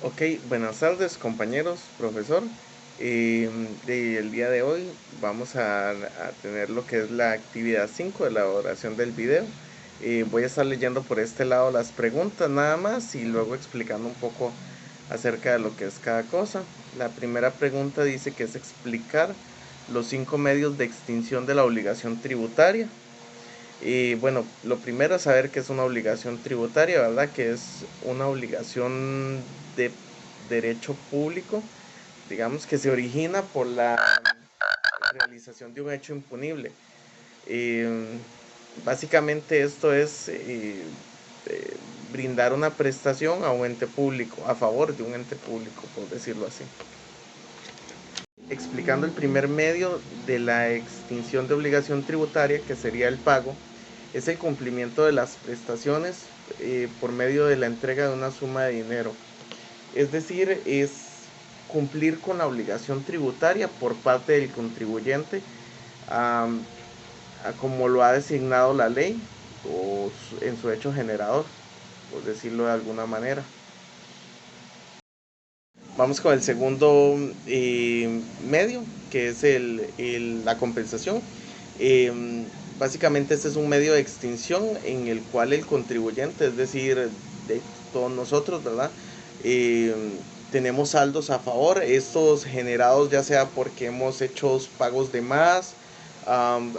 Ok, buenas tardes compañeros, profesor. El día de hoy vamos a tener lo que es la actividad 5 de la elaboración del video. Voy a estar leyendo por este lado las preguntas nada más y luego explicando un poco acerca de lo que es cada cosa. La primera pregunta dice que es explicar los 5 medios de extinción de la obligación tributaria. Y bueno, lo primero es saber que es una obligación tributaria, ¿verdad? Que es una obligación de derecho público, digamos que se origina por la realización de un hecho impunible. Eh, Básicamente esto es eh, brindar una prestación a un ente público, a favor de un ente público, por decirlo así. Explicando el primer medio de la extinción de obligación tributaria, que sería el pago, es el cumplimiento de las prestaciones por medio de la entrega de una suma de dinero. Es decir, es cumplir con la obligación tributaria por parte del contribuyente a como lo ha designado la ley o en su hecho generador, por decirlo de alguna manera. Vamos con el segundo medio, que es la compensación. Eh, Básicamente este es un medio de extinción en el cual el contribuyente, es decir, de todos nosotros, ¿verdad? Eh, Tenemos saldos a favor, estos generados ya sea porque hemos hecho pagos de más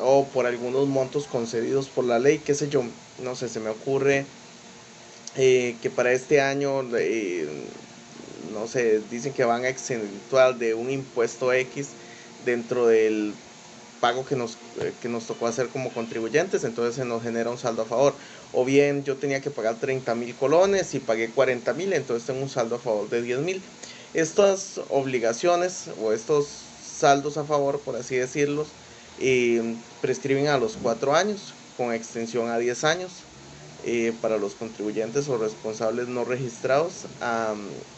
o por algunos montos concedidos por la ley, qué sé yo, no sé, se me ocurre que para este año no sé, dicen que van a exentuar de un impuesto X dentro del pago que nos tocó hacer como contribuyentes, entonces se nos genera un saldo a favor. O bien yo tenía que pagar 30.000 colones y pagué 40.000, entonces tengo un saldo a favor de 10.000. Estas obligaciones o estos saldos a favor, por así decirlos, prescriben a los 4 años con extensión a 10 años para los contribuyentes o responsables no registrados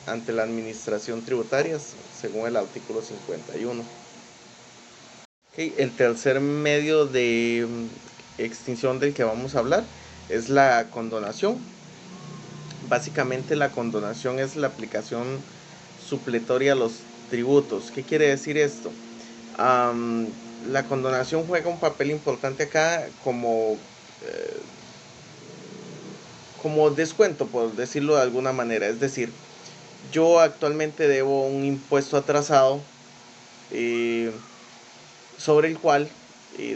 ante la administración tributaria, según el artículo 51. Okay, el tercer medio de extinción del que vamos a hablar es la condonación. Básicamente la condonación es la aplicación supletoria a los tributos. ¿Qué quiere decir esto? La condonación juega un papel importante acá como descuento, por decirlo de alguna manera. Es decir, yo actualmente debo un impuesto atrasado eh, sobre el cual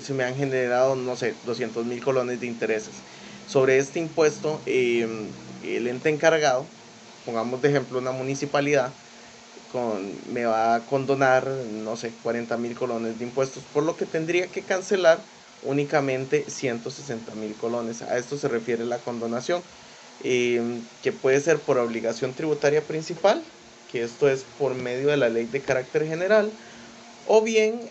se me han generado, no sé, 200.000 colones de intereses. Sobre este impuesto, el ente encargado, pongamos de ejemplo una municipalidad, me va a condonar, no sé, 40.000 colones de impuestos, por lo que tendría que cancelar únicamente 160.000 colones. A esto se refiere la condonación, que puede ser por obligación tributaria principal, que esto es por medio de la ley de carácter general, o bien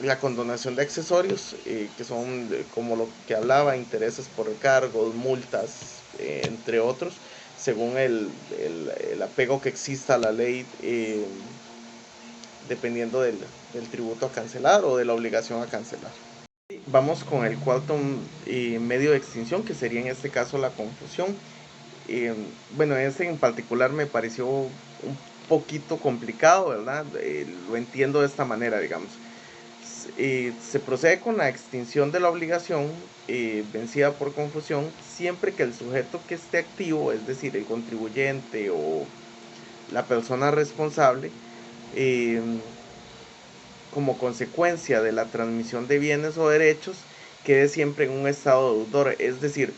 la condonación de accesorios, que son como lo que hablaba, intereses por recargos, multas, entre otros, según el apego que exista a la ley, dependiendo del tributo a cancelar o de la obligación a cancelar. Vamos con el cuarto medio de extinción, que sería en este caso la confusión. Bueno, ese en particular me pareció un poquito complicado, ¿verdad? Lo entiendo de esta manera, digamos. Se procede con la extinción de la obligación vencida por confusión siempre que el sujeto que esté activo, es decir, el contribuyente o la persona responsable, eh, como consecuencia de la transmisión de bienes o derechos, quede siempre en un estado deudor. Es decir,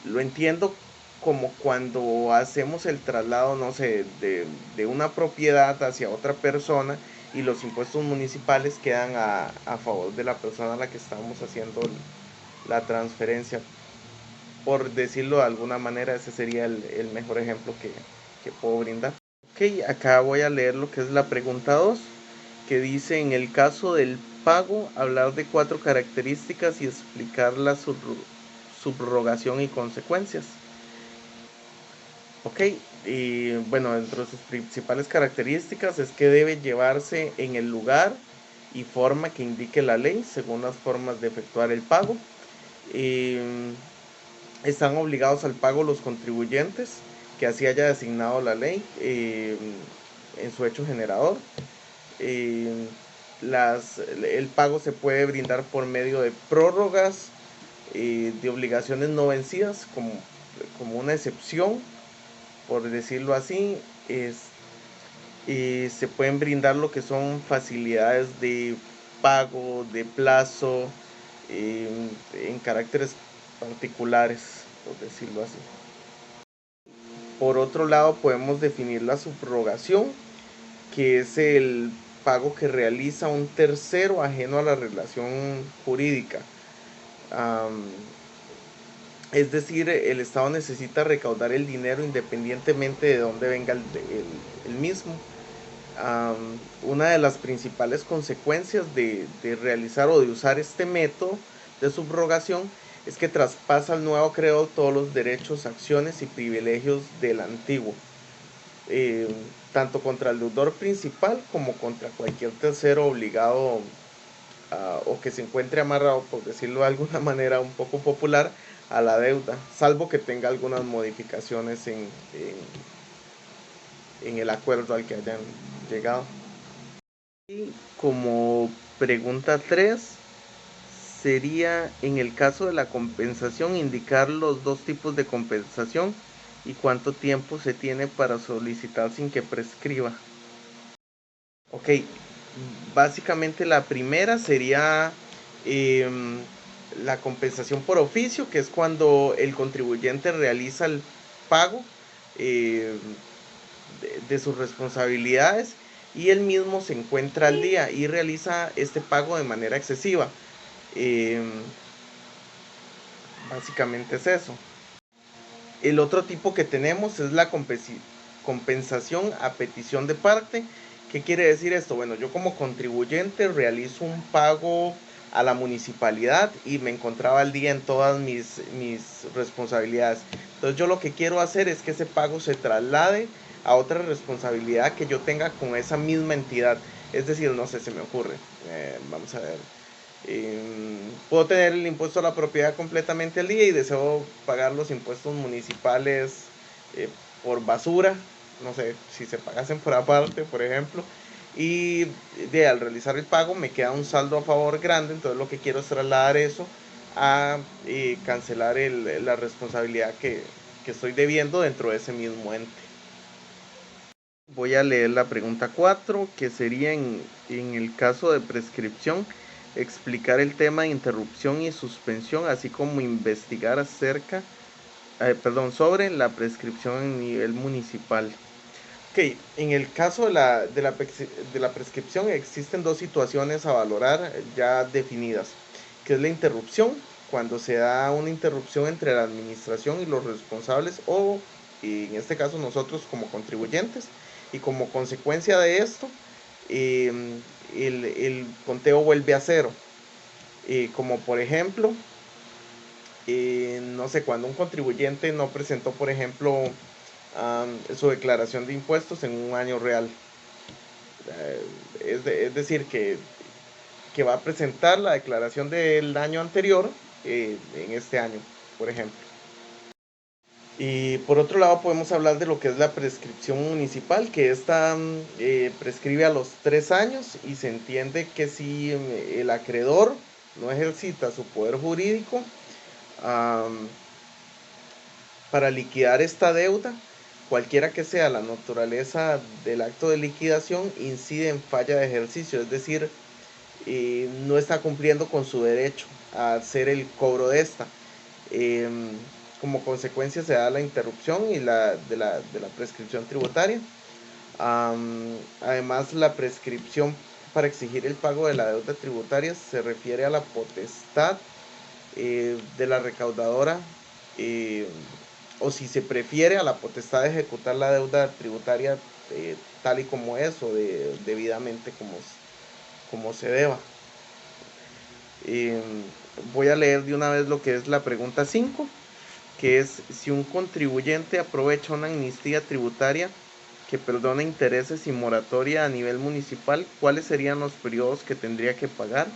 lo entiendo como cuando hacemos el traslado, no sé, de una propiedad hacia otra persona y los impuestos municipales quedan a favor de la persona a la que estamos haciendo la transferencia. Por decirlo de alguna manera, ese sería el mejor ejemplo que puedo brindar. Ok, acá voy a leer lo que es la pregunta 2, que dice: en el caso del pago, hablar de 4 características y explicar la subrogación y consecuencias. Ok, y bueno, entre sus principales características es que debe llevarse en el lugar y forma que indique la ley, según las formas de efectuar el pago. Están obligados al pago los contribuyentes que así haya designado la ley en su hecho generador. El pago se puede brindar por medio de prórrogas de obligaciones no vencidas como una excepción, por decirlo así. Se pueden brindar lo que son facilidades de pago, de plazo, en caracteres particulares, por decirlo así. Por otro lado, podemos definir la subrogación, que es el pago que realiza un tercero ajeno a la relación jurídica. Es decir, el Estado necesita recaudar el dinero independientemente de dónde venga el mismo. Una de las principales consecuencias de realizar o de usar este método de subrogación es que traspasa al nuevo acreedor todos los derechos, acciones y privilegios del antiguo, tanto contra el deudor principal como contra cualquier tercero obligado o que se encuentre amarrado, por decirlo de alguna manera un poco popular, a la deuda, salvo que tenga algunas modificaciones en el acuerdo al que hayan llegado. Y como pregunta 3 sería, en el caso de la compensación, indicar los dos tipos de compensación y cuánto tiempo se tiene para solicitar sin que prescriba. Ok, básicamente la primera sería la compensación por oficio, que es cuando el contribuyente realiza el pago de sus responsabilidades y él mismo se encuentra al día y realiza este pago de manera excesiva. Básicamente es eso. El otro tipo que tenemos es la compensación a petición de parte. ¿Qué quiere decir esto? Bueno, yo como contribuyente realizo un pago a la municipalidad y me encontraba al día en todas mis responsabilidades. Entonces yo lo que quiero hacer es que ese pago se traslade a otra responsabilidad que yo tenga con esa misma entidad. Es decir, no sé, se me ocurre. Vamos a ver. Puedo tener el impuesto a la propiedad completamente al día y deseo pagar los impuestos municipales por basura, no sé, si se pagasen por aparte, por ejemplo, y al realizar el pago me queda un saldo a favor grande, entonces lo que quiero es trasladar eso a cancelar la responsabilidad que estoy debiendo dentro de ese mismo ente. Voy a leer la pregunta 4, que sería en el caso de prescripción, explicar el tema de interrupción y suspensión, así como investigar sobre la prescripción en nivel municipal. Ok, en el caso de la prescripción existen dos situaciones a valorar ya definidas, que es la interrupción, cuando se da una interrupción entre la administración y los responsables o en este caso nosotros como contribuyentes, y como consecuencia de esto el conteo vuelve a cero, como por ejemplo no sé, cuando un contribuyente no presentó por ejemplo su declaración de impuestos en un año real. Es decir, que va a presentar la declaración del año anterior en este año, por ejemplo. Y por otro lado podemos hablar de lo que es la prescripción municipal, que esta prescribe a los 3 años y se entiende que si el acreedor no ejercita su poder jurídico para liquidar esta deuda, cualquiera que sea la naturaleza del acto de liquidación, incide en falla de ejercicio, es decir, no está cumpliendo con su derecho a hacer el cobro de esta. Como consecuencia se da la interrupción de la prescripción tributaria. Además, la prescripción para exigir el pago de la deuda tributaria se refiere a la potestad de la recaudadora, o si se prefiere, a la potestad de ejecutar la deuda tributaria tal y como es o debidamente como se deba. Voy a leer de una vez lo que es la pregunta 5, que es: si un contribuyente aprovecha una amnistía tributaria que perdona intereses y moratoria a nivel municipal, ¿cuáles serían los periodos que tendría que pagar?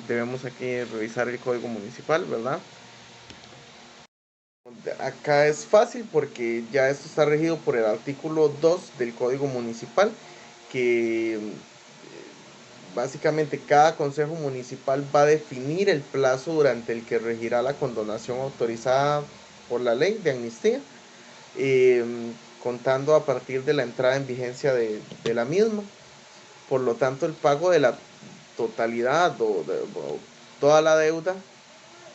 Debemos aquí revisar el código municipal, ¿verdad? acá es fácil porque ya esto está regido por el artículo 2 del Código Municipal, que básicamente cada consejo municipal va a definir el plazo durante el que regirá la condonación autorizada por la ley de amnistía, eh, contando a partir de la entrada en vigencia de la misma. Por lo tanto, el pago de la totalidad o toda la deuda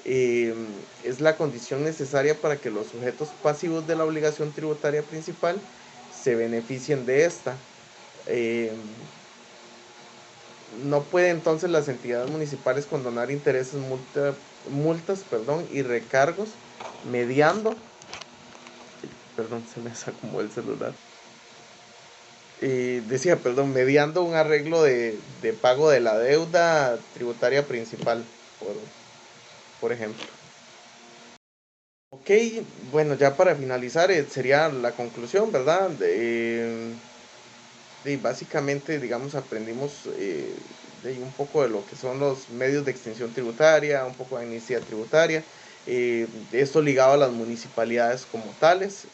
eh, es la condición necesaria para que los sujetos pasivos de la obligación tributaria principal se beneficien de esta. Eh, no pueden entonces las entidades municipales condonar intereses, multas y recargos mediando, perdón, se me sacó el celular. Decía, perdón, mediando un arreglo de pago de la deuda tributaria principal, por, por ejemplo. Ok, bueno, ya para finalizar sería la conclusión, ¿verdad? Básicamente, digamos, aprendimos un poco de lo que son los medios de extinción tributaria, un poco de amnistía tributaria, esto ligado a las municipalidades como tales.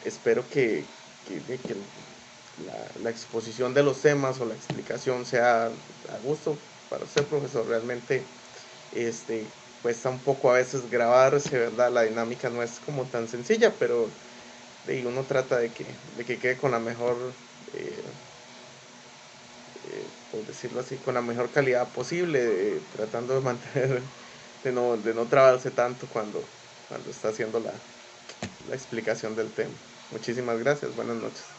Espero que la exposición de los temas o la explicación sea a gusto para usted, profesor. Realmente cuesta un poco a veces grabarse, ¿verdad? La dinámica no es como tan sencilla, pero uno trata de que quede con la mejor, eh, por decirlo así, con la mejor calidad posible, tratando de mantener, de no trabarse tanto cuando está haciendo la explicación del tema. Muchísimas gracias, buenas noches.